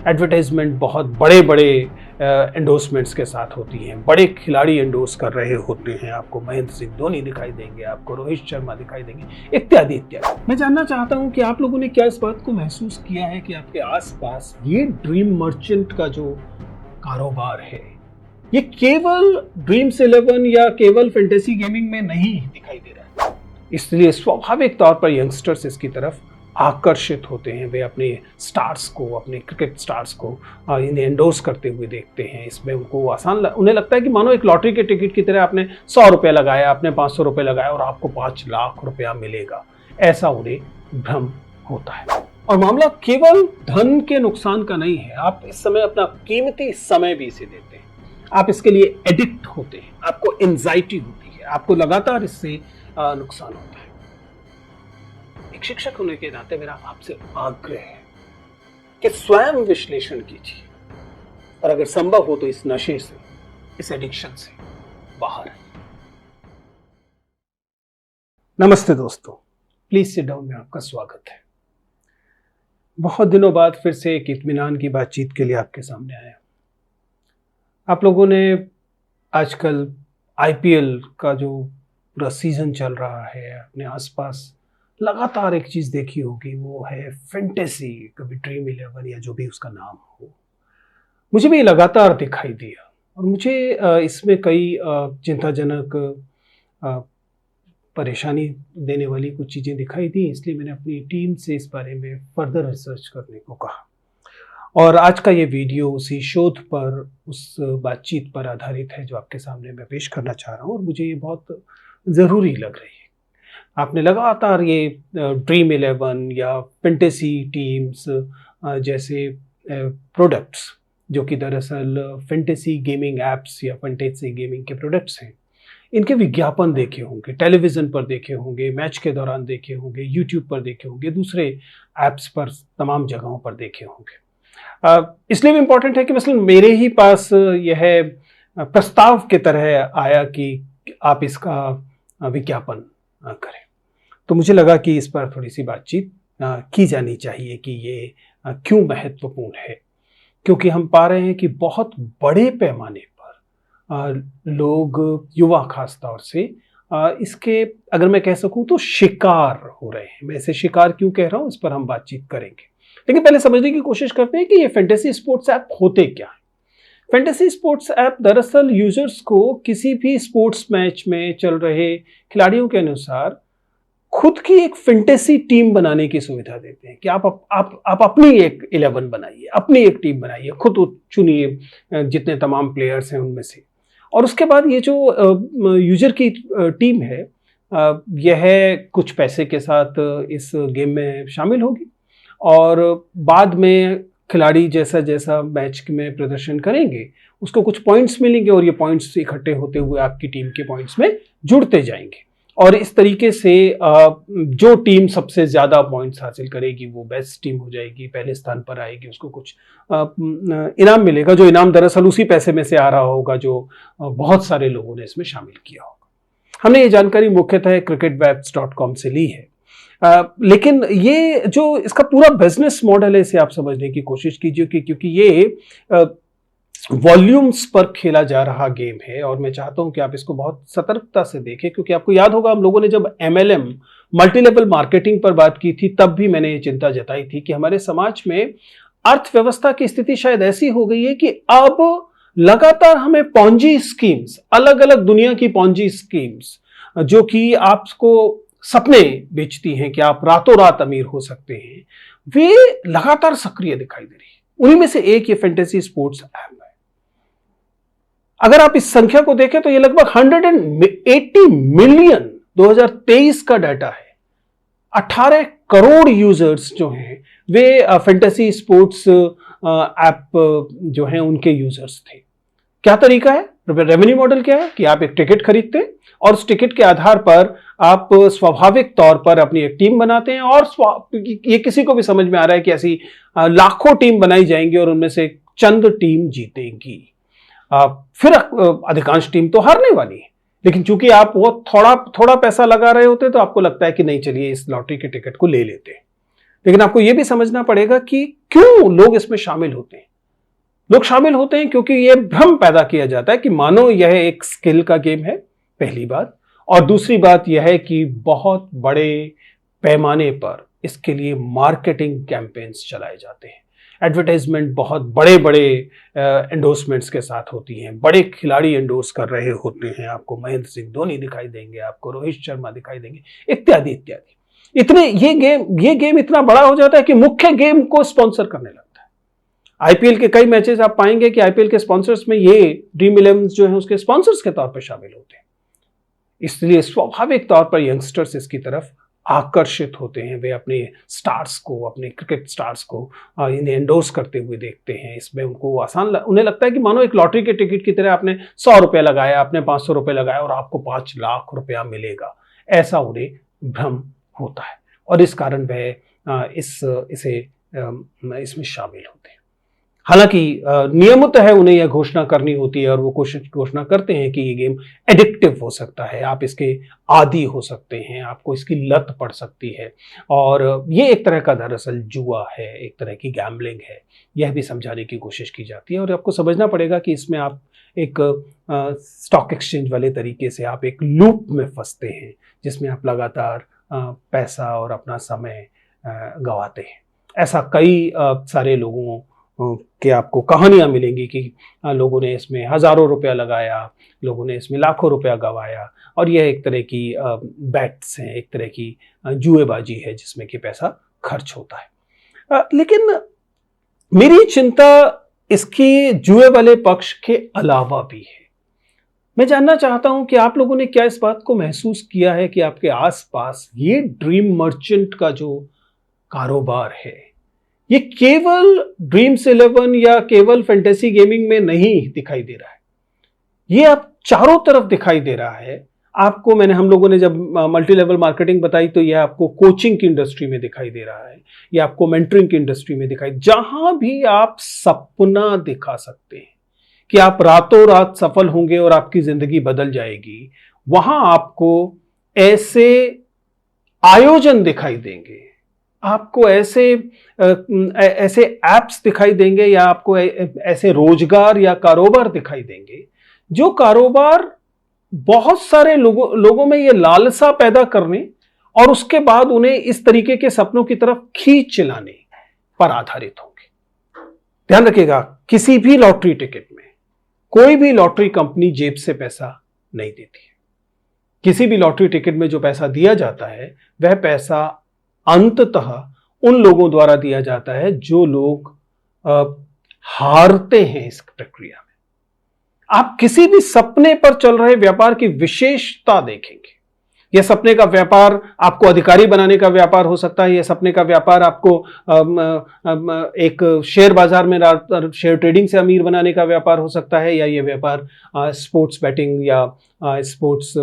Advertisement बहुत बड़े बड़े एंडोर्समेंट्स के साथ होती हैं, बड़े खिलाड़ी एंडोर्स कर रहे होते हैं। आपको महेंद्र सिंह धोनी दिखाई देंगे, आपको रोहित शर्मा दिखाई देंगे, इत्यादि इत्यादि। मैं जानना चाहता हूं कि आप लोगों ने क्या इस बात को महसूस किया है कि आपके आसपास ये ड्रीम मर्चेंट का जो कारोबार है, ये केवल ड्रीम्स 11 या केवल फैंटेसी गेमिंग में नहीं दिखाई दे रहा है। इसलिए स्वाभाविक तौर पर यंगस्टर्स इसकी तरफ आकर्षित होते हैं। वे अपने स्टार्स को, अपने क्रिकेट स्टार्स को इन्हें एंडोर्स करते हुए देखते हैं। इसमें उनको उन्हें लगता है कि मानो एक लॉटरी के टिकट की तरह आपने 100 रुपये लगाया, आपने 500 रुपये लगाया और आपको 5 लाख रुपया मिलेगा, ऐसा उन्हें भ्रम होता है। और मामला केवल धन के नुकसान का नहीं है। आप इस समय अपना कीमती समय भी इसे देते हैं, आप इसके लिए एडिक्ट होते हैं, आपको एंजाइटी होती है, आपको लगातार इससे नुकसान होता है। एक शिक्षक होने के नाते मेरा आपसे आग्रह है कि स्वयं विश्लेषण कीजिए और अगर संभव हो तो इस नशे से, इस एडिक्शन से बाहर आइए। नमस्ते दोस्तों, प्लीज सिट डाउन में आपका स्वागत है। बहुत दिनों बाद फिर से एक इत्मीनान की बातचीत के लिए आपके सामने आया। आप लोगों ने आजकल आईपीएल का जो पूरा सीजन चल रहा है, अपने आसपास लगातार एक चीज़ देखी होगी, वो है फैंटेसी, कभी ड्रीम 11 या जो भी उसका नाम हो। मुझे भी लगातार दिखाई दिया और मुझे इसमें कई चिंताजनक, परेशानी देने वाली कुछ चीज़ें दिखाई दी। इसलिए मैंने अपनी टीम से इस बारे में फर्दर रिसर्च करने को कहा और आज का ये वीडियो उसी शोध पर, उस बातचीत पर आधारित है जो आपके सामने मैं पेश करना चाह रहा हूँ और मुझे ये बहुत ज़रूरी लग रही है। आपने लगातार ये ड्रीम 11 या फैंटेसी टीम्स जैसे प्रोडक्ट्स, जो कि दरअसल फैंटेसी गेमिंग ऐप्स या फैंटेसी गेमिंग के प्रोडक्ट्स हैं, इनके विज्ञापन देखे होंगे, टेलीविज़न पर देखे होंगे, मैच के दौरान देखे होंगे, यूट्यूब पर देखे होंगे, दूसरे ऐप्स पर, तमाम जगहों पर देखे होंगे। इसलिए भी इम्पॉर्टेंट है कि मसलन मेरे ही पास यह प्रस्ताव की तरह आया कि आप इसका विज्ञापन करें, तो मुझे लगा कि इस पर थोड़ी सी बातचीत की जानी चाहिए कि ये क्यों महत्वपूर्ण है। क्योंकि हम पा रहे हैं कि बहुत बड़े पैमाने पर लोग, युवा खास तौर से, इसके, अगर मैं कह सकूं तो, शिकार हो रहे हैं। मैं इसे शिकार क्यों कह रहा हूं, इस पर हम बातचीत करेंगे, लेकिन पहले समझने की कोशिश करते हैं कि ये फैंटेसी स्पोर्ट्स ऐप होते क्या है। फैंटेसी स्पोर्ट्स ऐप दरअसल यूजर्स को किसी भी स्पोर्ट्स मैच में चल रहे खिलाड़ियों के अनुसार खुद की एक फैंटेसी टीम बनाने की सुविधा देते हैं कि आप अपनी एक 11 बनाइए, अपनी एक टीम बनाइए, खुद चुनिए जितने तमाम प्लेयर्स हैं उनमें से। और उसके बाद ये जो यूजर की टीम है, यह कुछ पैसे के साथ इस गेम में शामिल होगी और बाद में खिलाड़ी जैसा जैसा मैच में प्रदर्शन करेंगे उसको कुछ पॉइंट्स मिलेंगे और ये पॉइंट्स इकट्ठे होते हुए आपकी टीम के पॉइंट्स में जुड़ते जाएंगे और इस तरीके से जो टीम सबसे ज़्यादा पॉइंट्स हासिल करेगी वो बेस्ट टीम हो जाएगी, पहले स्थान पर आएगी, उसको कुछ इनाम मिलेगा, जो इनाम दरअसल उसी पैसे में से आ रहा होगा जो बहुत सारे लोगों ने इसमें शामिल किया होगा। हमने ये जानकारी मुख्यतः cricketwebs.com से ली है, लेकिन ये जो इसका पूरा बिजनेस मॉडल है, इसे आप समझने की कोशिश कीजिए क्योंकि ये वॉल्यूम्स पर खेला जा रहा गेम है और मैं चाहता हूं कि आप इसको बहुत सतर्कता से देखें। क्योंकि आपको याद होगा, हम लोगों ने जब MLM, मल्टी लेवल मार्केटिंग पर बात की थी, तब भी मैंने ये चिंता जताई थी कि हमारे समाज में अर्थव्यवस्था की स्थिति शायद ऐसी हो गई है कि अब लगातार हमें पॉन्जी स्कीम्स, अलग अलग दुनिया की पॉन्जी स्कीम्स, जो कि आपको सपने बेचती हैं कि आप रातों रात अमीर हो सकते हैं, वे लगातार सक्रिय दिखाई दे रही है। उन्हीं में से एक ये फैंटेसी स्पोर्ट्स ऐप है। अगर आप इस संख्या को देखें तो ये लगभग 180 मिलियन 2023 का डाटा है। 18 करोड़ यूजर्स जो हैं वे फैंटेसी स्पोर्ट्स ऐप जो हैं उनके यूजर्स थे। क्या तरीका है, रेवेन्यू मॉडल क्या है कि आप एक टिकट खरीदते हैं और उस टिकट के आधार पर आप स्वाभाविक तौर पर अपनी एक टीम बनाते हैं और ये किसी को भी समझ में आ रहा है कि ऐसी लाखों टीम बनाई जाएंगी और उनमें से चंद टीम जीतेंगी। फिर अधिकांश टीम तो हारने वाली है, लेकिन चूंकि आप वो थोड़ा पैसा लगा रहे होते तो आपको लगता है कि नहीं, चलिए इस लॉटरी के टिकट को ले लेते हैं। लेकिन आपको यह भी समझना पड़ेगा कि क्यों लोग इसमें शामिल होते हैं। लोग शामिल होते हैं क्योंकि यह भ्रम पैदा किया जाता है कि मानो यह एक स्किल का गेम है, पहली बात। और दूसरी बात यह है कि बहुत बड़े पैमाने पर इसके लिए मार्केटिंग कैंपेन्स चलाए जाते हैं। एडवर्टाइजमेंट बहुत बड़े बड़े एंडोर्समेंट्स के साथ होती हैं, बड़े खिलाड़ी एंडोर्स कर रहे होते हैं। आपको महेंद्र सिंह धोनी दिखाई देंगे, आपको रोहित शर्मा दिखाई देंगे, इत्यादि इत्यादि। इतने ये गेम इतना बड़ा हो जाता है कि मुख्य गेम को स्पॉन्सर करने लगता है। आईपीएल के कई मैचेस आप पाएंगे कि आईपीएल के स्पॉन्सर्स में ये ड्रीम 11 जो है उसके स्पॉन्सर्स के तौर पर शामिल होते हैं। इसलिए स्वाभाविक तौर पर यंगस्टर्स इसकी तरफ आकर्षित होते हैं। वे अपने स्टार्स को, अपने क्रिकेट स्टार्स को इन्हें एंडोर्स करते हुए देखते हैं। इसमें उनको आसान उन्हें लगता है कि मानो एक लॉटरी के टिकट की तरह आपने 100 रुपया लगाया, आपने 500 रुपये लगाया और आपको 5 लाख रुपया मिलेगा, ऐसा उन्हें भ्रम होता है और इस कारण वह इसमें शामिल होते हैं। हालांकि नियमित है उन्हें यह घोषणा करनी होती है और वो घोषणा करते हैं कि ये गेम एडिक्टिव हो सकता है, आप इसके आदी हो सकते हैं, आपको इसकी लत पड़ सकती है और ये एक तरह का दरअसल जुआ है, एक तरह की गैम्बलिंग है। यह भी समझाने की कोशिश की जाती है और आपको समझना पड़ेगा कि इसमें आप एक स्टॉक एक्सचेंज वाले तरीके से आप एक लूप में फंसते हैं जिसमें आप लगातार पैसा और अपना समय गंवाते हैं। ऐसा कई सारे लोगों कि आपको कहानियां मिलेंगी कि लोगों ने इसमें हजारों रुपया लगाया, लोगों ने इसमें लाखों रुपया गंवाया और यह एक तरह की बैट्स हैं, एक तरह की जुएबाजी है जिसमें कि पैसा खर्च होता है। लेकिन मेरी चिंता इसके जुए वाले पक्ष के अलावा भी है। मैं जानना चाहता हूं कि आप लोगों ने क्या इस बात को महसूस किया है कि आपके आसपास ये ड्रीम मर्चेंट का जो कारोबार है ये केवल ड्रीम्स 11 या केवल फैंटेसी गेमिंग में नहीं दिखाई दे रहा है, ये अब चारों तरफ दिखाई दे रहा है। आपको हम लोगों ने जब मल्टी लेवल मार्केटिंग बताई तो यह आपको कोचिंग की इंडस्ट्री में दिखाई दे रहा है, यह आपको मेंटरिंग की इंडस्ट्री में दिखाई, जहां भी आप सपना दिखा सकते हैं कि आप रातों रात सफल होंगे और आपकी जिंदगी बदल जाएगी, वहां आपको ऐसे आयोजन दिखाई देंगे, आपको ऐसे ऐप्स दिखाई देंगे या आपको ऐसे रोजगार या कारोबार दिखाई देंगे जो कारोबार बहुत सारे लोगों में ये लालसा पैदा करने और उसके बाद उन्हें इस तरीके के सपनों की तरफ खींच लाने पर आधारित होंगे। ध्यान रखिएगा, किसी भी लॉटरी टिकट में कोई भी लॉटरी कंपनी जेब से पैसा नहीं देती है। किसी भी लॉटरी टिकट में जो पैसा दिया जाता है वह पैसा अंततः उन लोगों द्वारा दिया जाता है जो लोग हारते हैं इस प्रक्रिया में। आप किसी भी सपने पर चल रहे व्यापार की विशेषता देखेंगे। यह सपने का व्यापार आपको अधिकारी बनाने का व्यापार हो सकता है, यह सपने का व्यापार आपको एक शेयर बाजार में शेयर ट्रेडिंग से अमीर बनाने का व्यापार हो सकता है, या यह व्यापार स्पोर्ट्स बैटिंग या स्पोर्ट्स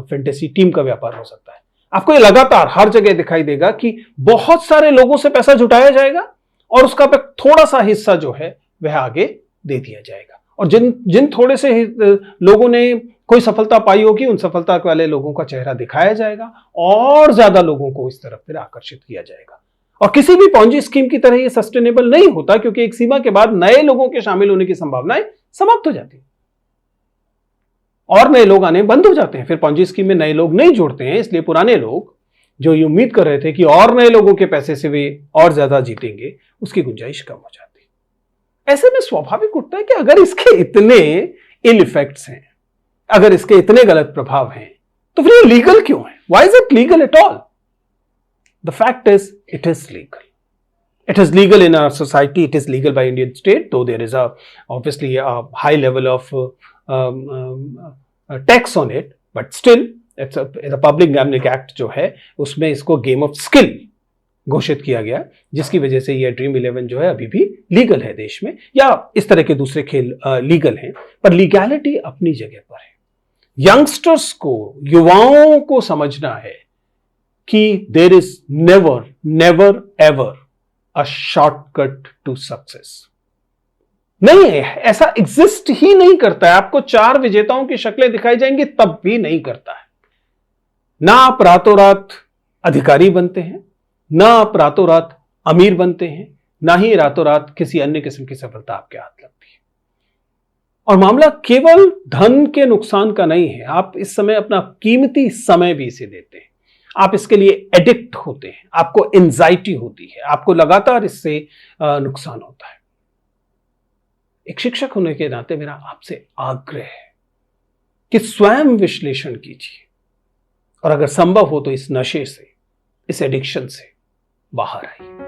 फैंटेसी टीम का व्यापार हो सकता है। आपको ये लगातार हर जगह दिखाई देगा कि बहुत सारे लोगों से पैसा जुटाया जाएगा और उसका थोड़ा सा हिस्सा जो है वह आगे दे दिया जाएगा और जिन थोड़े से लोगों ने कोई सफलता पाई होगी उन सफलता वाले लोगों का चेहरा दिखाया जाएगा और ज्यादा लोगों को इस तरफ फिर आकर्षित किया जाएगा। और किसी भी पॉन्जी स्कीम की तरह ये सस्टेनेबल नहीं होता, क्योंकि एक सीमा के बाद नए लोगों के शामिल होने की संभावनाएं समाप्त हो जाती है और नए लोग आने बंद हो जाते हैं। फिर पॉन्जी स्कीम में नए लोग नहीं जुड़ते हैं, इसलिए पुराने लोग जो ये उम्मीद कर रहे थे कि और नए लोगों के पैसे से वे और ज्यादा जीतेंगे, उसकी गुंजाइश कम हो जाती है। ऐसे में स्वाभाविक उठता है कि अगर इसके इतने इल इफेक्ट्स हैं, अगर इसके इतने गलत प्रभाव हैं, तो फिर ये लीगल क्यों है? Why is it legal at all? The fact is it is legal. It is legal in our society. It is legal by Indian state, though there is obviously a high level of tax on it, but still it's a Public Gambling Act जो है उसमें इसको game of skill घोषित किया गया, जिसकी वजह से ये ड्रीम 11 जो है अभी भी लीगल है देश में, या इस तरह के दूसरे खेल लीगल हैं, पर लीगैलिटी अपनी जगह पर है। यंगस्टर्स को, युवाओं को समझना है कि there is never never ever a shortcut to success. नहीं है, ऐसा एग्जिस्ट ही नहीं करता है। आपको 4 विजेताओं की शक्लें दिखाई जाएंगी तब भी नहीं करता है। ना आप रातों रात अधिकारी बनते हैं, ना आप रातों रात अमीर बनते हैं, ना ही रातों रात किसी अन्य किस्म की सफलता आपके हाथ लगती है। और मामला केवल धन के नुकसान का नहीं है, आप इस समय अपना कीमती समय भी इसे देते हैं, आप इसके लिए एडिक्ट होते हैं, आपको एंजाइटी होती है, आपको लगातार इससे नुकसान होता है। एक शिक्षक होने के नाते मेरा आपसे आग्रह है कि स्वयं विश्लेषण कीजिए और अगर संभव हो तो इस नशे से, इस एडिक्शन से बाहर आइए।